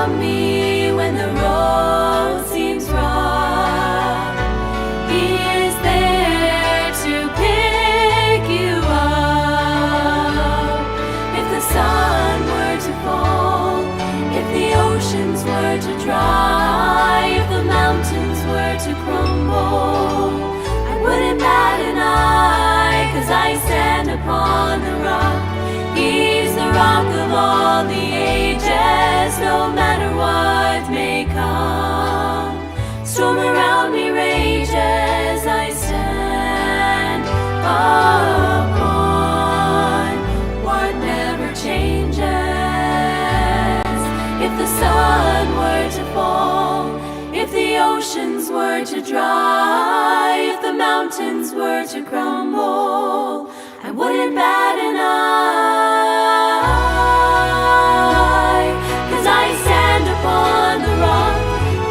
around me when the road seems rough. He is there to pick you up. If the sun were to fall, if the oceans were to dry, if the mountains were to crumble, I wouldn't bat an eye, 'cause I stand upon the rock. He's the rock of all the ages, no matter what may come. Storm around me rages, I stand upon what never changes. If the sun were to fall, if the oceans were to dry, if the mountains were to crumble, I wouldn't bat an eye, 'cause I stand upon the rock.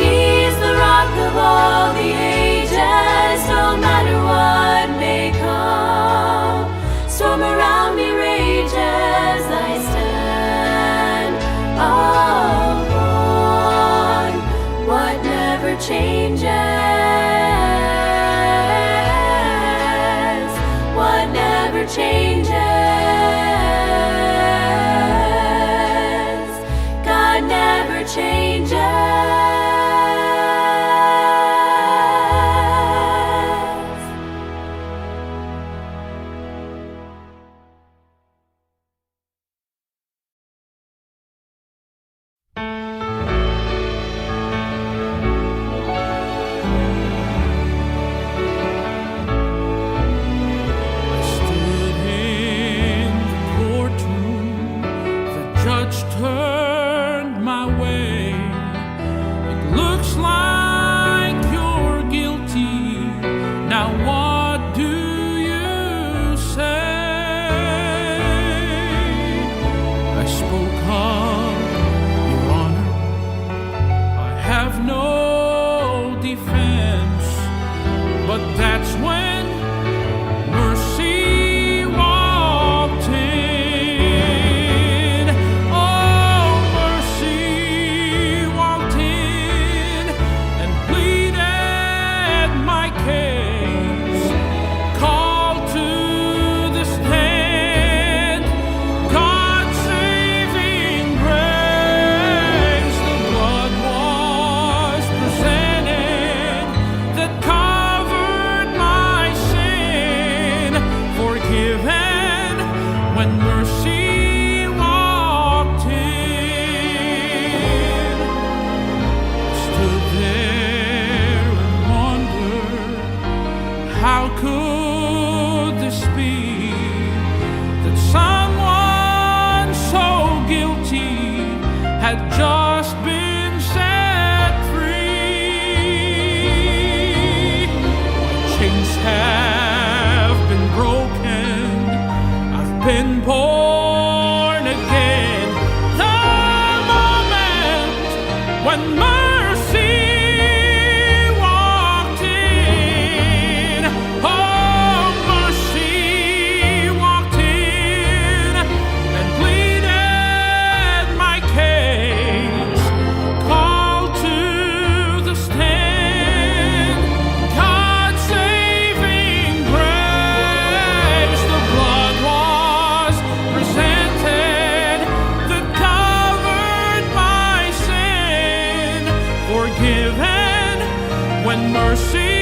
He's the rock of all the ages, no matter what may come. Storm around me rages, I stand upon what never changes, what never changes. God never changes. Turned my way. It looks like you're guilty. Now what do you say? I spoke of your honor. I have no defense, but that's when mercy walked in. When mercy walked in, stood there and wondered, how could this be, that someone so guilty had just been set free? My chains have been broken, been born again. The moment when mercy walked in, oh, mercy walked in and pleaded my case, called to the stand God's saving grace. The blood was presented that covered my sin, forgiven when mercy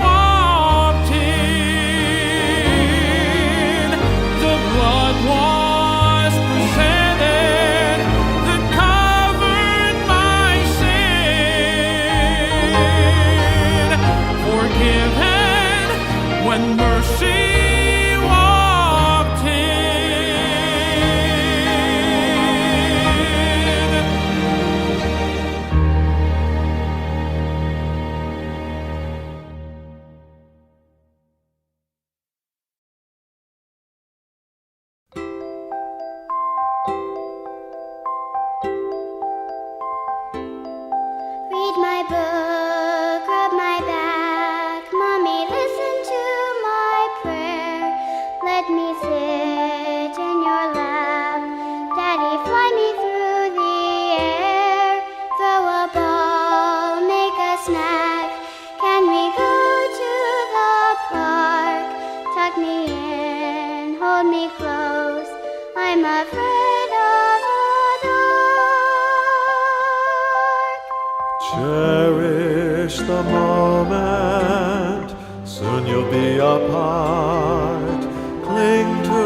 walked in. The blood was presented that covered my sin, forgiven when mercy walked in. Read my book, rub my back, Mommy, listen to my prayer. Let me sit in your lap, Daddy, fly me through the air. Cherish the moment, soon you'll be apart. Cling to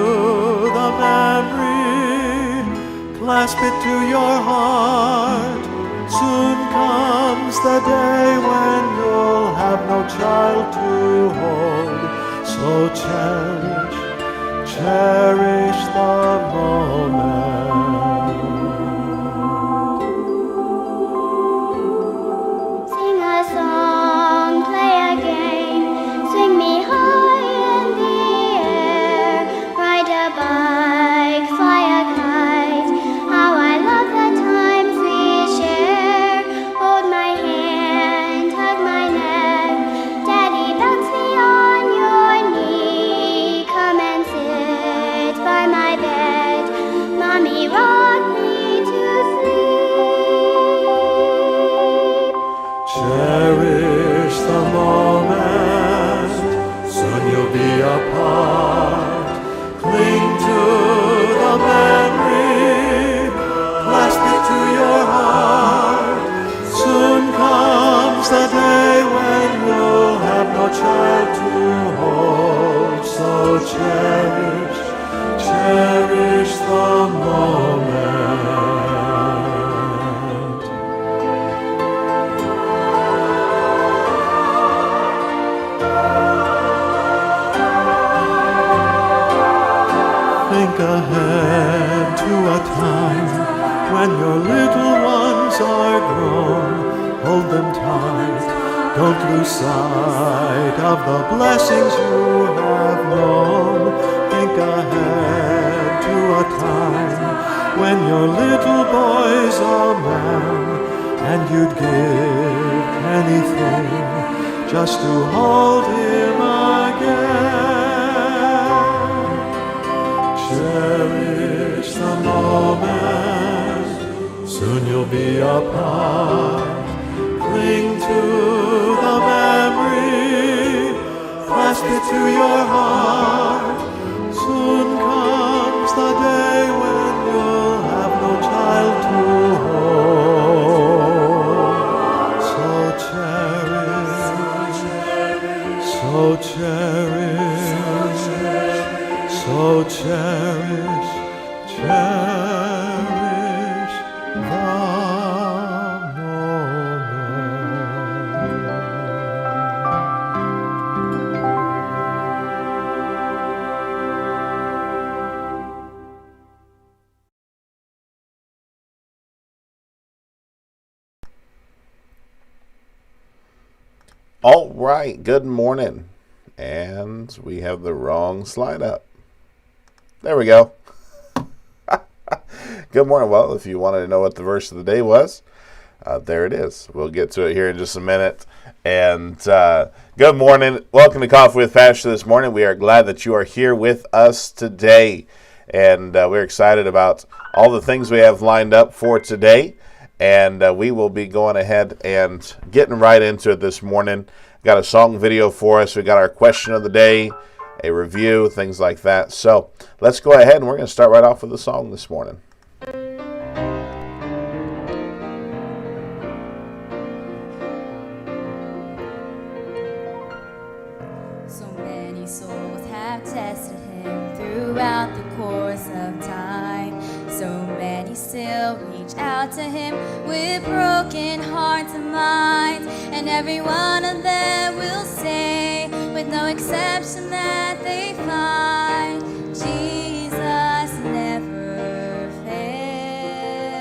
the memory, clasp it to your heart. Soon comes the day when you'll have no child to hold. So cherish the moment. Sing a song, play a game, swing me high in the air, ride a bike, fly a kite. How I love the times we share. Hold my hand, hug my neck. Daddy bounce me on your knee. Come and sit by my bed. Mommy rock me to sleep. Cherish the moment, soon you'll be apart. Cling to the memory, clasp it to your heart. Soon comes the day when you'll have no child to hold. So cherish the moment. Think ahead to a time when your little ones are grown. Hold them tight, don't lose sight of the blessings you have known. Think ahead to a time when your little boy's a man, and you'd give anything just to hold him again. Cherish the moment, soon you'll be apart. Cling to the memory, clasp it to your heart. Soon comes the day when you'll have no child to hold. So cherish the All right, good morning. And we have the wrong slide up. There we go. Good morning. Well, if you wanted to know what the verse of the day was, there it is. We'll get to it here in just a minute. And good morning. Welcome to Coffee with Pastor this morning. We are glad that you are here with us today. And we're excited about all the things we have lined up for today. And we will be going ahead and getting right into it this morning. Got a song video for us. We got our question of the day, a review, things like that. So let's go ahead and we're going to start right off with a song this morning. So many souls have tested him throughout the course of time. So many still reach out to him with broken hearts and minds. And every one of them will say, with no exception, that they find Jesus never fails.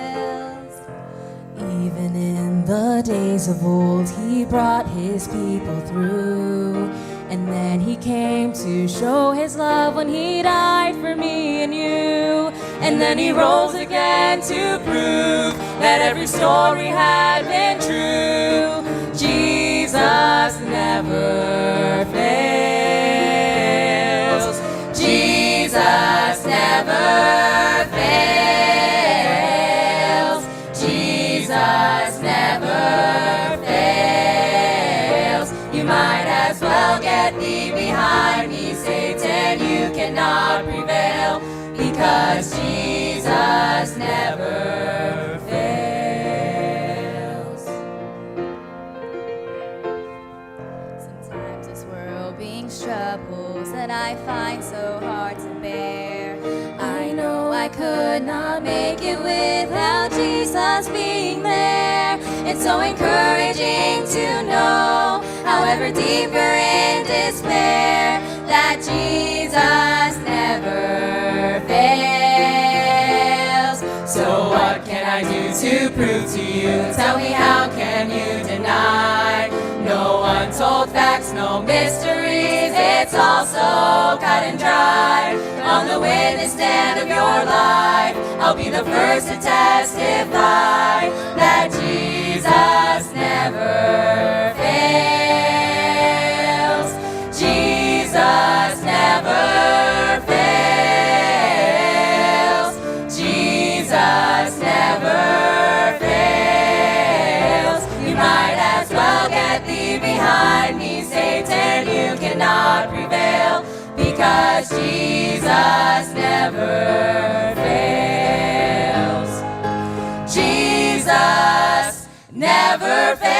Even in the days of old, he brought his people through. And then he came to show his love when he died for me and you. And then he rose again to prove that every story had been true. Jesus never fails. Jesus never fails. Jesus never fails. You might as well get thee behind me, Satan, you cannot prevail, because Jesus never fails. make it without Jesus being there. It's so encouraging to know, however deep you're in despair, that Jesus never fails. So what can I do to prove to you? Tell me, how can you deny? No untold facts, no mysteries, it's all so cut and dry. On the witness stand of your life, I'll be the first to testify that Jesus never fails. Jesus never fails. Jesus never fails. You might as well get thee behind me, Satan, you cannot prevail, because Jesus never fails. Jesus never fails.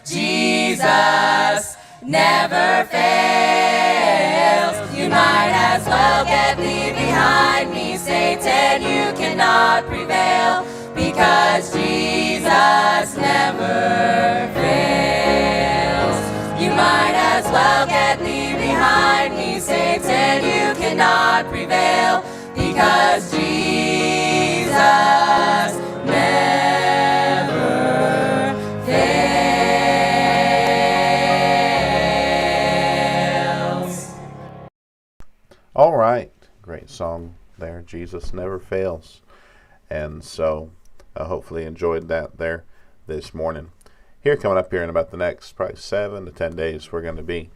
Jesus never fails. You might as well get thee behind me, Satan, you cannot prevail, because Jesus never fails. You might as well get thee behind me, Satan, you cannot prevail, because Jesus never fails. All right, great song there, Jesus Never Fails. And so hopefully enjoyed that there this morning. Here, coming up here in about the next probably 7 to 10 days, we're going to be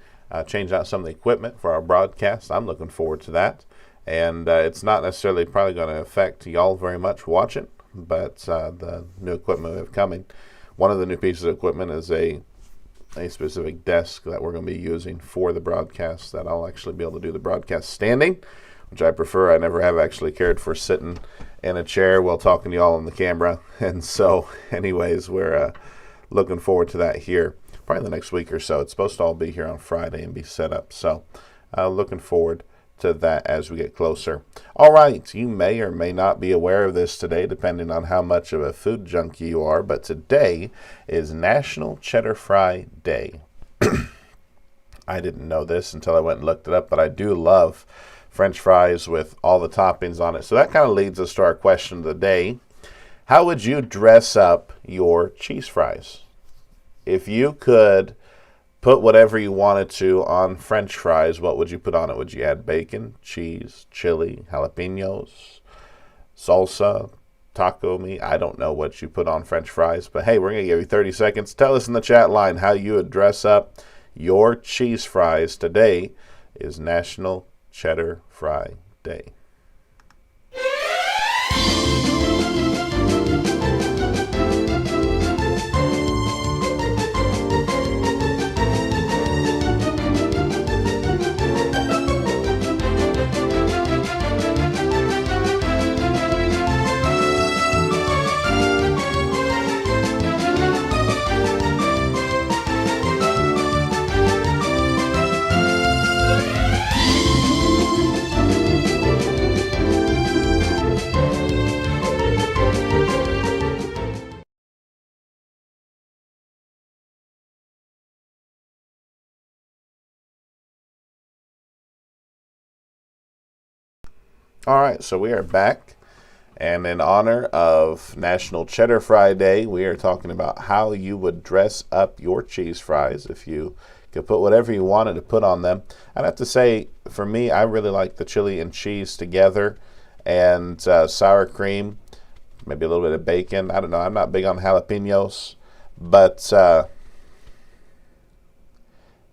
changing out some of the equipment for our broadcast. I'm looking forward to that. And it's not necessarily probably going to affect y'all very much watching, but the new equipment we have coming. One of the new pieces of equipment is a specific desk that we're going to be using for the broadcast, that I'll actually be able to do the broadcast standing, which I prefer. I never have actually cared for sitting in a chair while talking to y'all on the camera. And so anyways, we're looking forward to that here probably the next week or so. It's supposed to all be here on Friday and be set up. So looking forward to that as we get closer. All right, you may or may not be aware of this today, depending on how much of a food junkie you are, but today is National Cheddar Fry Day. I didn't know this until I went and looked it up, but I do love French fries with all the toppings on it. So that kind of leads us to our question of the day. How would you dress up your cheese fries? If you could put whatever you wanted to on French fries, what would you put on it? Would you add bacon, cheese, chili, jalapenos, salsa, taco meat? I don't know what you put on French fries, but hey, we're going to give you 30 seconds. Tell us in the chat line how you would dress up your cheese fries. Today is National Cheddar Fry Day. All right, so we are back, and in honor of National Cheddar Fry Day, we are talking about how you would dress up your cheese fries if you could put whatever you wanted to put on them. I'd have to say, for me, I really like the chili and cheese together, and sour cream, maybe a little bit of bacon. I don't know, I'm not big on jalapenos, but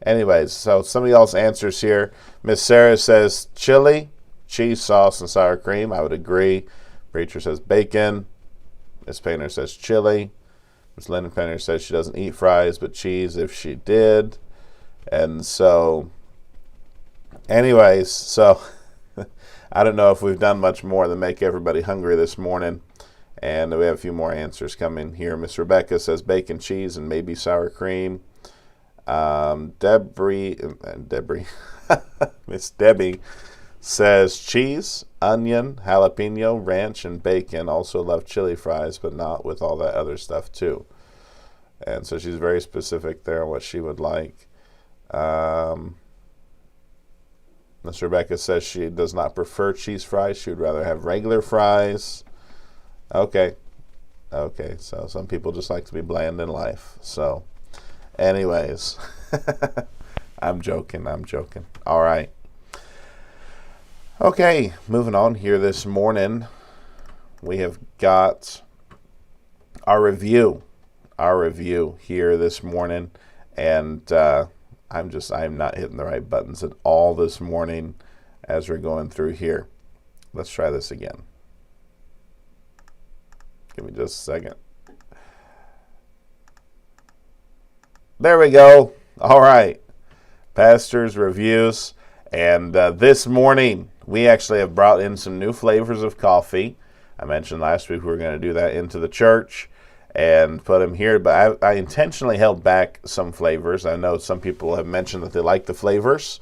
anyways, so some of y'all's answers here. Miss Sarah says chili, cheese sauce, and sour cream. I would agree. Preacher says bacon. Miss Painter says chili. Miss Lennon Painter says she doesn't eat fries, but cheese if she did. And so, anyways, so I don't know if we've done much more than make everybody hungry this morning. And we have a few more answers coming here. Miss Rebecca says bacon, cheese, and maybe sour cream. Miss Debbie says cheese onion, jalapeno, ranch, and bacon. Also love chili fries, but not with all that other stuff too. And so she's very specific there on what she would like. Miss Rebecca says she does not prefer cheese fries. She would rather have regular fries. Okay. So some people just like to be bland in life. So anyways, I'm joking. All right. Okay, moving on here this morning. We have got our review here this morning. And I'm not hitting the right buttons at all this morning as we're going through here. Let's try this again. Give me just a second. There we go. All right. Pastor's reviews. And this morning, we actually have brought in some new flavors of coffee. I mentioned last week we were going to do that into the church and put them here, but I intentionally held back some flavors. I know some people have mentioned that they like the flavors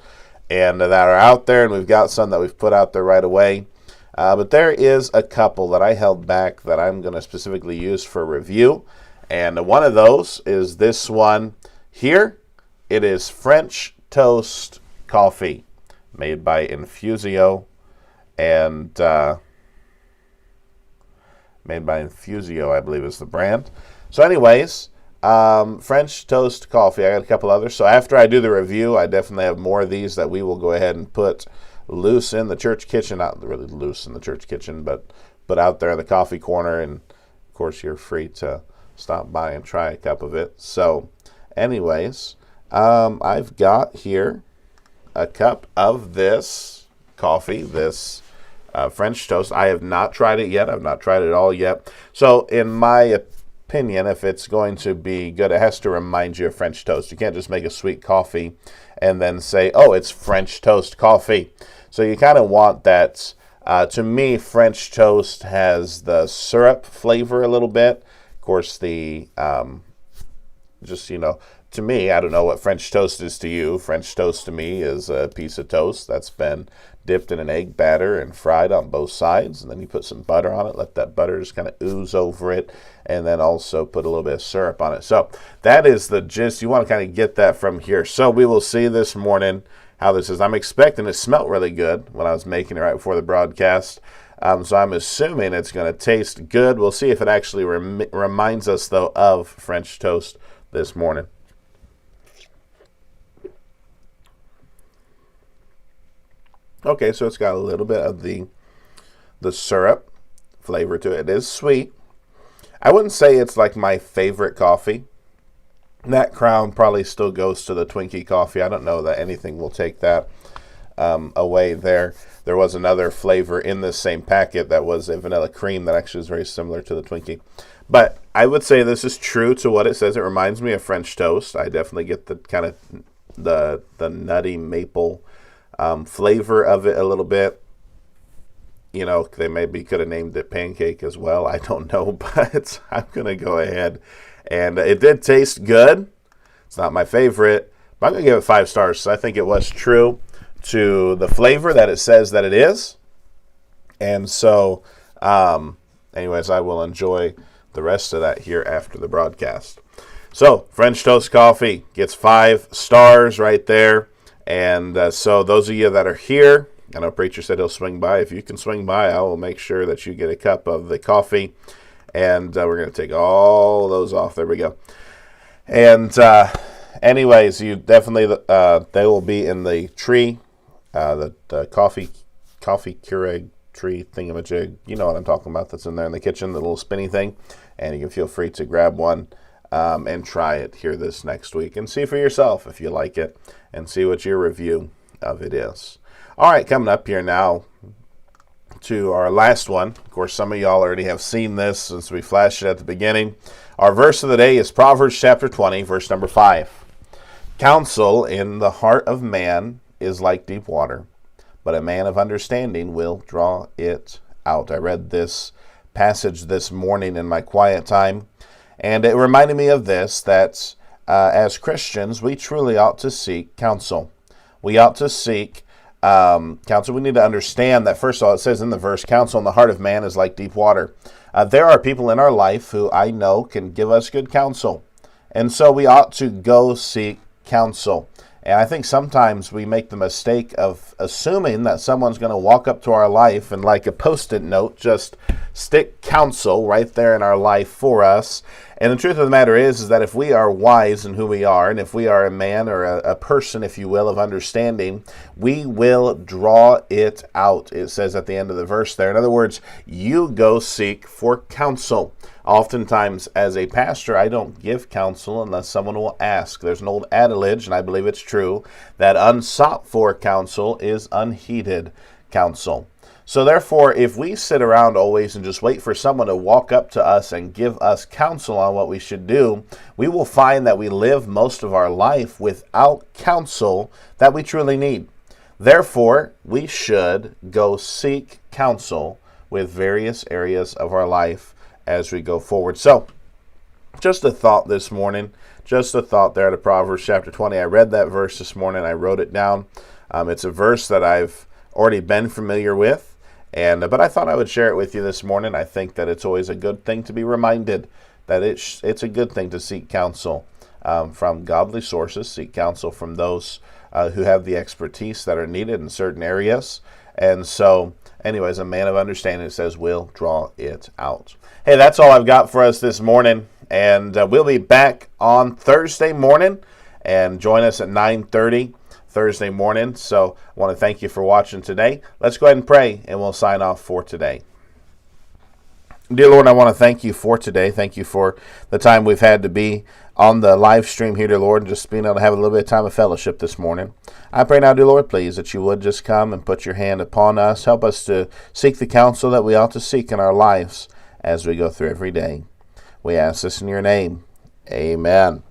and that are out there, and we've got some that we've put out there right away. But there is a couple that I held back that I'm going to specifically use for review, and one of those is this one here. It is French Toast Coffee, made by Infusio, and I believe is the brand. So anyways, French Toast Coffee. I got a couple others. So after I do the review, I definitely have more of these that we will go ahead and put loose in the church kitchen. Not really loose in the church kitchen, but out there in the coffee corner. And of course, you're free to stop by and try a cup of it. So anyways, I've got here a cup of this coffee, this French toast. I have not tried it yet. I've not tried it all yet. So in my opinion, if it's going to be good, it has to remind you of French toast. You can't just make a sweet coffee and then say, oh, it's French toast coffee. So you kind of want that. To me, French toast has the syrup flavor a little bit. Of course, the to me, I don't know what French toast is to you. French toast to me is a piece of toast that's been dipped in an egg batter and fried on both sides. And then you put some butter on it, let that butter just kind of ooze over it, and then also put a little bit of syrup on it. So that is the gist. You want to kind of get that from here. So we will see this morning how this is. I'm expecting it smelled really good when I was making it right before the broadcast. So I'm assuming it's going to taste good. We'll see if it actually reminds us, though, of French toast this morning. Okay, so it's got a little bit of the syrup flavor to it. It is sweet. I wouldn't say it's like my favorite coffee. That crown probably still goes to the Twinkie coffee. I don't know that anything will take that away there. There was another flavor in this same packet that was a vanilla cream that actually is very similar to the Twinkie. But I would say this is true to what it says. It reminds me of French toast. I definitely get the kind of the nutty maple flavor of it a little bit. You know, they maybe could have named it pancake as well. I don't know, but I'm going to go ahead. And it did taste good. It's not my favorite, but I'm going to give it 5 stars. So I think it was true to the flavor that it says that it is. And so, anyways, I will enjoy the rest of that here after the broadcast. So, French Toast Coffee gets 5 stars right there. And so those of you that are here, I know Preacher said he'll swing by. If you can swing by, I will make sure that you get a cup of the coffee. And we're going to take all those off. There we go. And anyways, you definitely, they will be in the tree, the coffee Keurig tree thingamajig. You know what I'm talking about. That's in there in the kitchen, the little spinny thing. And you can feel free to grab one and try it here this next week. And see for yourself if you like it. And see what your review of it is. All right, coming up here now to our last one. Of course, some of y'all already have seen this since we flashed it at the beginning. Our verse of the day is Proverbs chapter 20, verse number 5. Counsel in the heart of man is like deep water, but a man of understanding will draw it out. I read this passage this morning in my quiet time, and it reminded me of this, that as Christians, we truly ought to seek counsel. We ought to seek counsel, we need to understand that, first of all, it says in the verse, counsel in the heart of man is like deep water. There are people in our life who I know can give us good counsel. And so we ought to go seek counsel. And I think sometimes we make the mistake of assuming that someone's going to walk up to our life and, like a Post-it note, just stick counsel right there in our life for us. And the truth of the matter is that if we are wise in who we are, and if we are a man or a person, if you will, of understanding, we will draw it out. It says at the end of the verse there. In other words, you go seek for counsel. Oftentimes, as a pastor, I don't give counsel unless someone will ask. There's an old adage, and I believe it's true, that unsought for counsel is unheeded counsel. So therefore, if we sit around always and just wait for someone to walk up to us and give us counsel on what we should do, we will find that we live most of our life without counsel that we truly need. Therefore, we should go seek counsel with various areas of our life as we go forward. So, just a thought this morning, just a thought there out of Proverbs chapter 20. I read that verse this morning. I wrote it down. It's a verse that I've already been familiar with, but I thought I would share it with you this morning. I think that it's always a good thing to be reminded that it's a good thing to seek counsel from godly sources, seek counsel from those who have the expertise that are needed in certain areas. And so, anyways, a man of understanding, it says, will draw it out. Hey, that's all I've got for us this morning. And we'll be back on Thursday morning. And join us at 9:30 Thursday morning. So I want to thank you for watching today. Let's go ahead and pray, and we'll sign off for today. Dear Lord, I want to thank you for today. Thank you for the time we've had to be on the live stream here, dear Lord, and just being able to have a little bit of time of fellowship this morning. I pray now, dear Lord, please, that you would just come and put your hand upon us. Help us to seek the counsel that we ought to seek in our lives as we go through every day. We ask this in your name. Amen.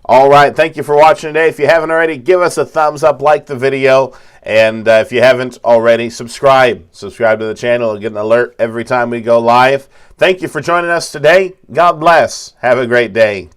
All right, thank you for watching today. If you haven't already, give us a thumbs up, like the video, and if you haven't already, subscribe. Subscribe to the channel and get an alert every time we go live. Thank you for joining us today. God bless. Have a great day.